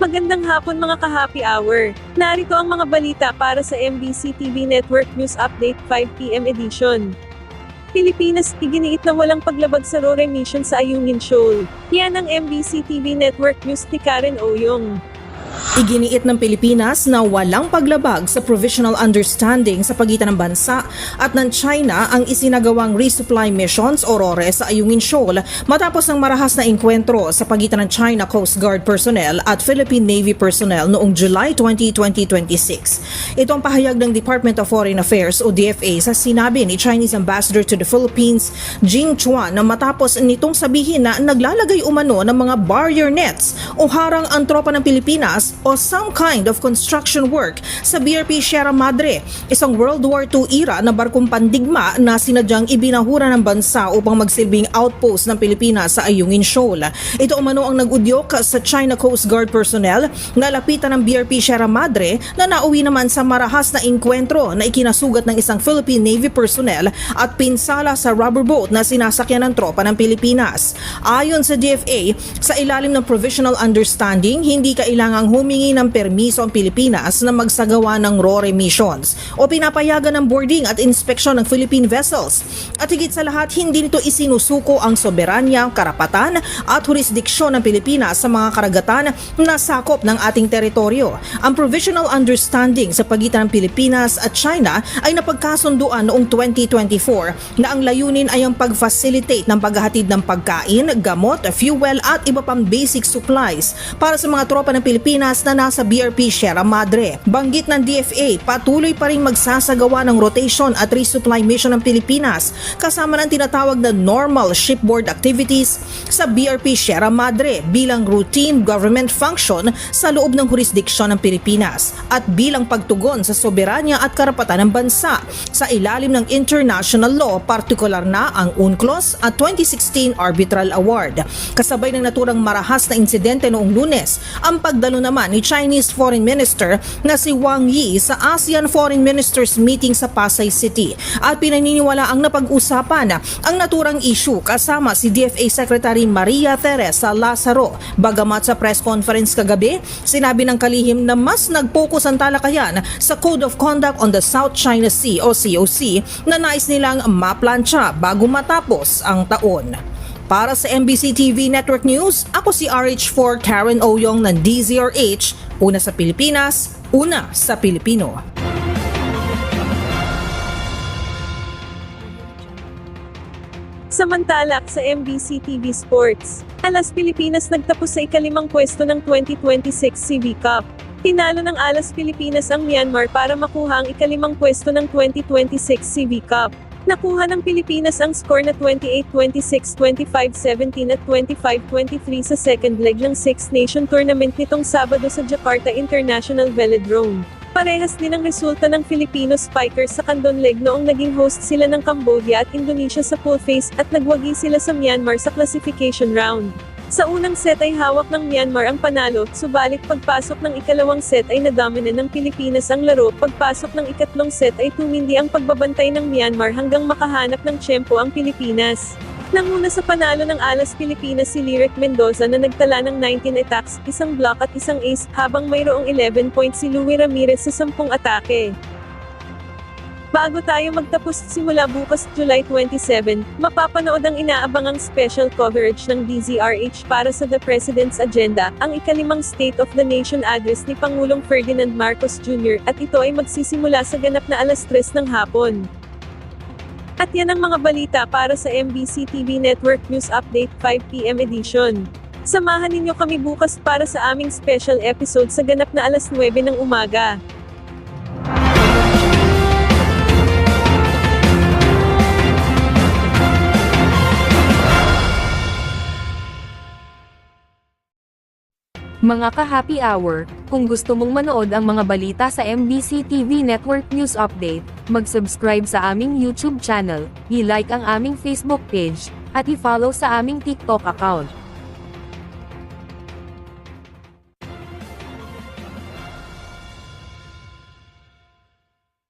Magandang hapon mga ka-happy hour. Narito ang mga balita para sa MBC TV Network News Update 5 PM edition. Pilipinas, iginiit na walang paglabag sa RORE mission sa Ayungin Shoal. Yan ang MBC TV Network News ni Karen Oyong. Iginiit ng Pilipinas na walang paglabag sa Provisional Understanding sa pagitan ng bansa at ng China ang isinagawang resupply missions o RORE sa Ayungin Shoal matapos ng marahas na engkwentro sa pagitan ng China Coast Guard personnel at Philippine Navy personnel noong July 20, 2026. Ito ang pahayag ng Department of Foreign Affairs o DFA sa sinabi ni Chinese Ambassador to the Philippines, Jing Chuan, na matapos nitong sabihin na naglalagay umano ng mga barrier nets o harang ang tropa ng Pilipinas o some kind of construction work sa BRP Sierra Madre, isang World War II era na barkong pandigma na sinadyang ibinahura ng bansa upang magsilbing outpost ng Pilipinas sa Ayungin Shoal. Ito umano ang nag-udyok sa China Coast Guard personnel na lapitan ng BRP Sierra Madre na nauwi naman sa marahas na engkwentro na ikinasugat ng isang Philippine Navy personnel at pinsala sa rubber boat na sinasakyan ng tropa ng Pilipinas. Ayon sa DFA, sa ilalim ng Provisional Understanding, hindi kailangang humingi ng permiso ang Pilipinas na magsagawa ng RORE missions o pinapayagan ng boarding at inspeksyon ng Philippine vessels. At higit sa lahat, hindi nito isinusuko ang soberanya, karapatan at jurisdiksyon ng Pilipinas sa mga karagatan na sakop ng ating teritoryo. Ang Provisional Understanding sa pagitan ng Pilipinas at China ay napagkasunduan noong 2024 na ang layunin ay ang pag-facilitate ng paghahatid ng pagkain, gamot, fuel at iba pang basic supplies para sa mga tropa ng Pilipinas na nasa BRP Sierra Madre. Banggit ng DFA, patuloy pa rin magsasagawa ng rotation at resupply mission ng Pilipinas kasama ng tinatawag na normal shipboard activities sa BRP Sierra Madre bilang routine government function sa loob ng jurisdiksyon ng Pilipinas at bilang pagtugon sa soberanya at karapatan ng bansa sa ilalim ng international law, partikular na ang UNCLOS at 2016 Arbitral Award. Kasabay ng naturang marahas na insidente noong Lunes, ang pagdalo naman ni Chinese Foreign Minister na si Wang Yi sa ASEAN Foreign Ministers meeting sa Pasay City at pinaniniwala ang napag-usapan ang naturang issue kasama si DFA Secretary Maria Teresa Lazaro. Bagamat sa press conference kagabi, sinabi ng kalihim na mas nag-focus ang talakayan sa Code of Conduct on the South China Sea o COC na nais nilang maplansya bago matapos ang taon. Para sa MBC TV Network News, ako si RH4 Karen Oyong ng DZRH, una sa Pilipinas, una sa Pilipino. Samantala, sa MBC TV Sports, Alas Pilipinas nagtapos sa ikalimang pwesto ng 2026 CV Cup. Tinalo ng Alas Pilipinas ang Myanmar para makuha ang ikalimang pwesto ng 2026 CV Cup. Nakuha ng Pilipinas ang score na 28-26, 25-17 at 25-23 sa second leg ng Six Nation Tournament nitong Sabado sa Jakarta International Velodrome. Parehas din ang resulta ng Filipino Spikers sa Kandon leg noong naging host sila ng Cambodia at Indonesia sa pool phase at nagwagi sila sa Myanmar sa classification round. Sa unang set ay hawak ng Myanmar ang panalo, subalit pagpasok ng ikalawang set ay nadominan ng Pilipinas ang laro. Pagpasok ng ikatlong set ay tumindi ang pagbabantay ng Myanmar hanggang makahanap ng tiyempo ang Pilipinas. Nanguna sa panalo ng Alas Pilipinas si Lyric Mendoza na nagtala ng 19 attacks, isang block at isang ace, habang mayroong 11 points si Louie Ramirez sa 10 atake. Bago tayo magtapos, simula bukas July 27, mapapanood ang inaabangang special coverage ng DZRH para sa The President's Agenda, ang ikalimang State of the Nation address ni Pangulong Ferdinand Marcos Jr. at ito ay magsisimula sa ganap na alas 3 ng hapon. At yan ang mga balita para sa MBC TV Network News Update 5 PM edition. Samahan ninyo kami bukas para sa aming special episode sa ganap na alas 9 ng umaga. Mga ka-happy hour, kung gusto mong manood ang mga balita sa MBC TV Network News Update, mag-subscribe sa aming YouTube channel, i-like ang aming Facebook page, at i-follow sa aming TikTok account.